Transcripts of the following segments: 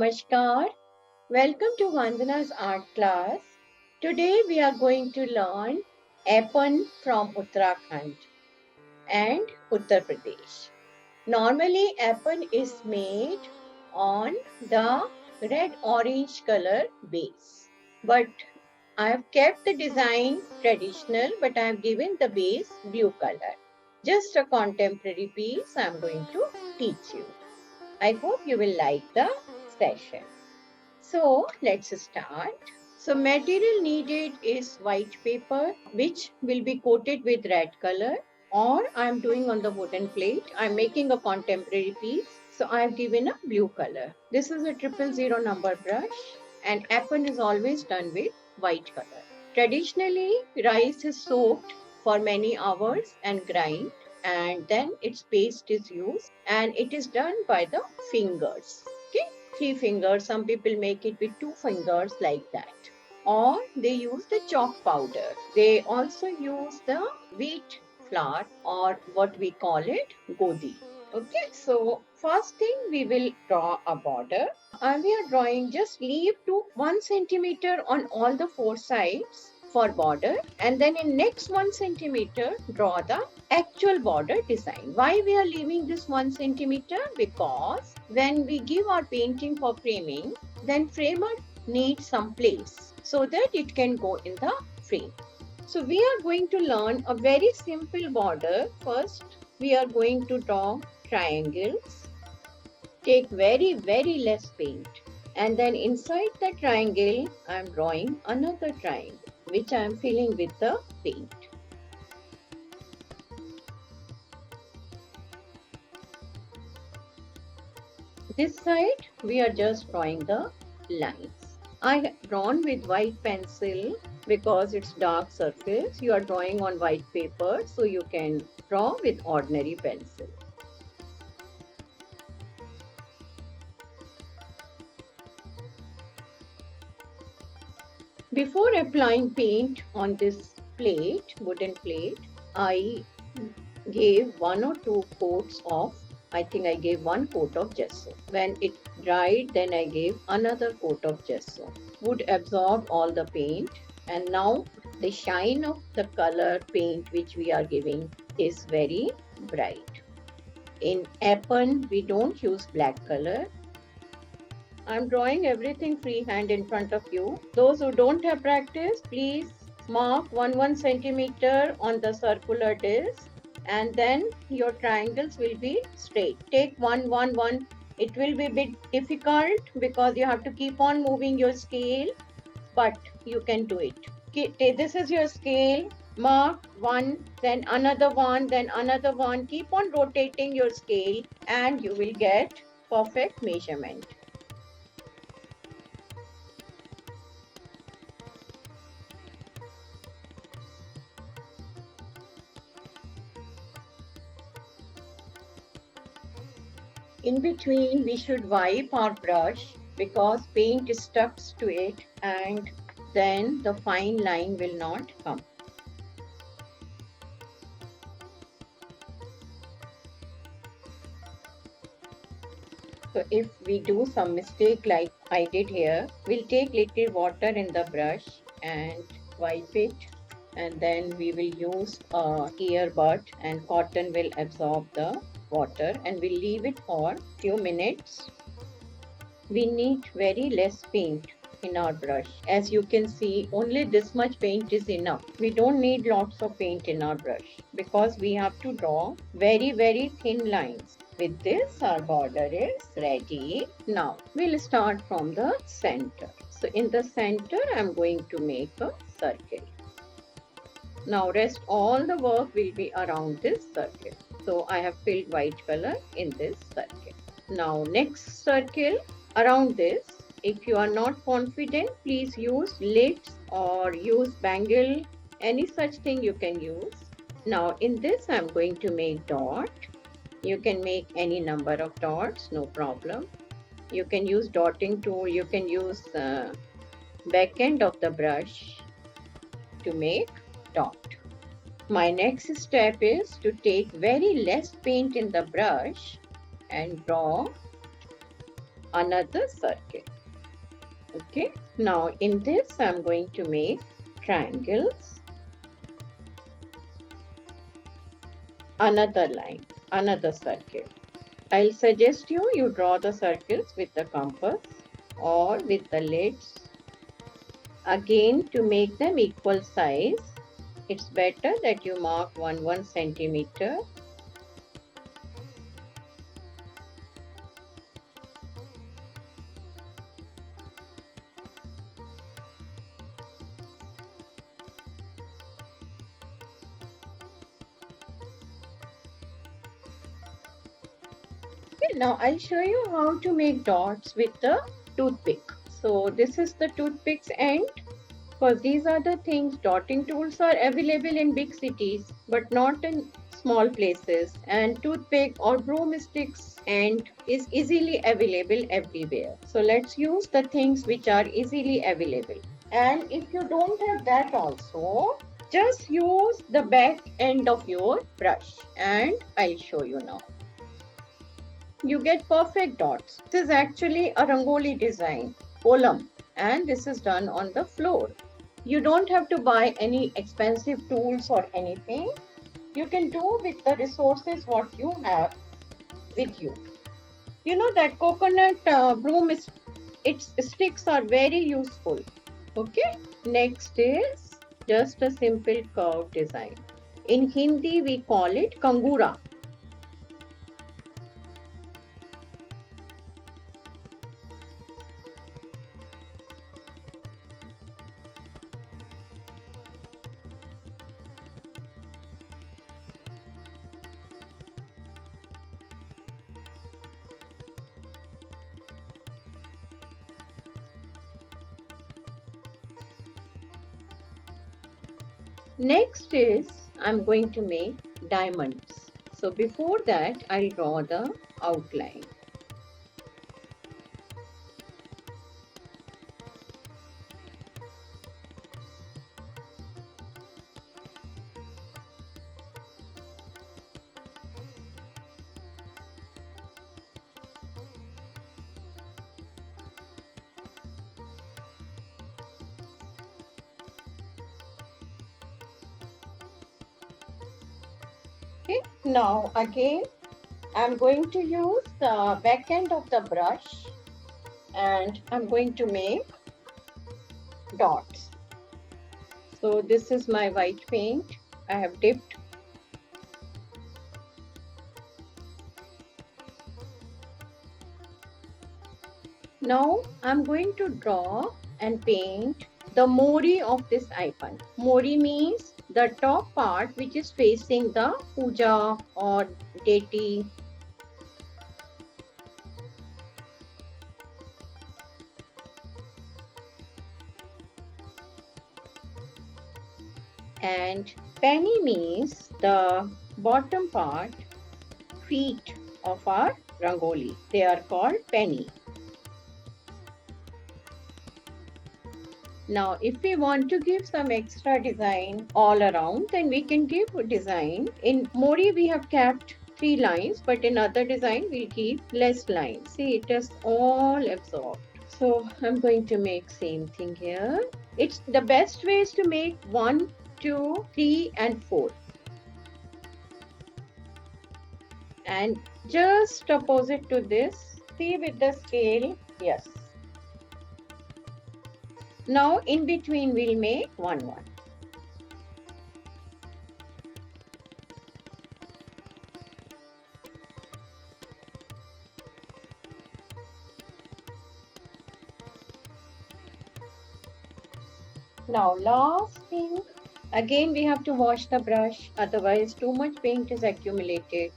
Namaskar. Welcome to Vandana's art class. Today we are going to learn Aipan from Uttarakhand and Uttar Pradesh. Normally, Aipan is made on the red-orange color base. But I have kept the design traditional, but I have given the base blue color. Just a contemporary piece I am going to teach you. I hope you will like the session. So let's start. So material needed is white paper which will be coated with red color, or I'm doing on the wooden plate. I'm making a contemporary piece. So I've given a blue color. This is a 000 number brush, and Aipan is always done with white color. Traditionally, rice is soaked for many hours and grind, and then its paste is used, and it is done by the fingers. Okay, 3 fingers. Some people make it with 2 fingers like that. Or they use the chalk powder. They also use the wheat flour, or what we call it, godi. Okay, so first thing we will draw a border, and we are drawing, just leave to 1 centimeter on all the 4 sides for border, and then in next 1 centimeter draw the actual border design. Why we are leaving this 1 centimeter? Because when we give our painting for framing, then framer needs some place so that it can go in the frame. So we are going to learn a very simple border. First, we are going to draw triangles. Take very less paint, and then inside the triangle I am drawing another triangle which I am filling with the paint. This side we are just drawing the lines. I have drawn with white pencil because it's dark surface. You are drawing on white paper, so you can draw with ordinary pencil. Before applying paint on this plate, wooden plate, I gave 1 or 2 coats of, I think I gave 1 coat of gesso. When it dried, then I gave another coat of gesso. Would absorb all the paint, and now the shine of the color paint which we are giving is very bright. In Aipan, we don't use black color. I'm drawing everything freehand in front of you. Those who don't have practice, please mark 1 centimeter on the circular disc, and then your triangles will be straight. Take 1. It will be a bit difficult because you have to keep on moving your scale, but you can do it. Okay, this is your scale. Mark 1, then another 1, then another 1. Keep on rotating your scale and you will get perfect measurement. In between, we should wipe our brush because paint stuck to it, and then the fine line will not come. So if we do some mistake like I did here, we'll take little water in the brush and wipe it, and then we will use a earbud, and cotton will absorb the water, and we'll leave it for few minutes. We need very less paint in our brush. As you can see, only this much paint is enough. We don't need lots of paint in our brush because we have to draw very thin lines. With this, our border is ready. Now, we'll start from the center. So in the center, I'm going to make a circle. Now rest all the work will be around this circle. So I have filled white color in this circle. Now next circle, around this, if you are not confident, please use lids or use bangle, any such thing you can use. Now in this I am going to make dot. You can make any number of dots, no problem. You can use dotting tool, you can use back end of the brush to make dot. My next step is to take very less paint in the brush and draw another circle. Okay, now in this I'm going to make triangles, another line, another circle. I'll suggest you draw the circles with the compass or with the lids. Again, to make them equal size, it's better that you mark 1 centimeter. Okay, now I'll show you how to make dots with the toothpick. So this is the toothpick's end. Because these are the things, dotting tools are available in big cities but not in small places, and toothpick or broomsticks end is easily available everywhere. So let's use the things which are easily available. And if you don't have that also, just use the back end of your brush, and I'll show you now. You get perfect dots. This is actually a Rangoli design, column, and this is done on the floor. You don't have to buy any expensive tools or anything. You can do with the resources what you have with you. You know that coconut broom is, its sticks are very useful. Okay. Next is just a simple curve design. In Hindi we call it kangura. Next is I'm going to make diamonds. So before that I'll draw the outline. Okay, now again I'm going to use the back end of the brush and I'm going to make dots. So this is my white paint I have dipped. Now I'm going to draw and paint the mori of this Aipan. Mori means the top part which is facing the puja or deity. And penny means the bottom part, feet of our Rangoli. They are called penny. Now, if we want to give some extra design all around, then we can give a design. In Mori, we have kept 3 lines, but in other design, we'll keep less lines. See, it is all absorbed. So, I'm going to make same thing here. It's the best way is to make 1, 2, 3, and 4. And just opposite to this, see with the scale, yes. Now in between we'll make 1, 1. Now last thing, again we have to wash the brush, otherwise too much paint is accumulated.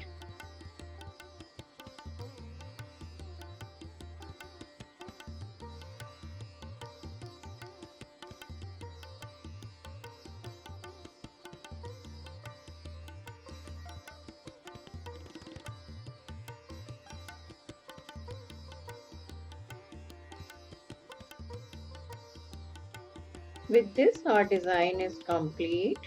With this, our design is complete.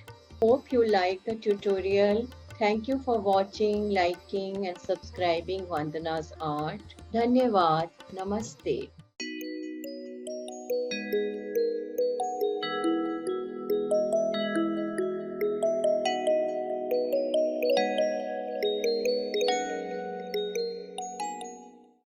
Hope you like the tutorial. Thank you for watching, liking, and subscribing Vandana's Art. Dhanyavad. Namaste.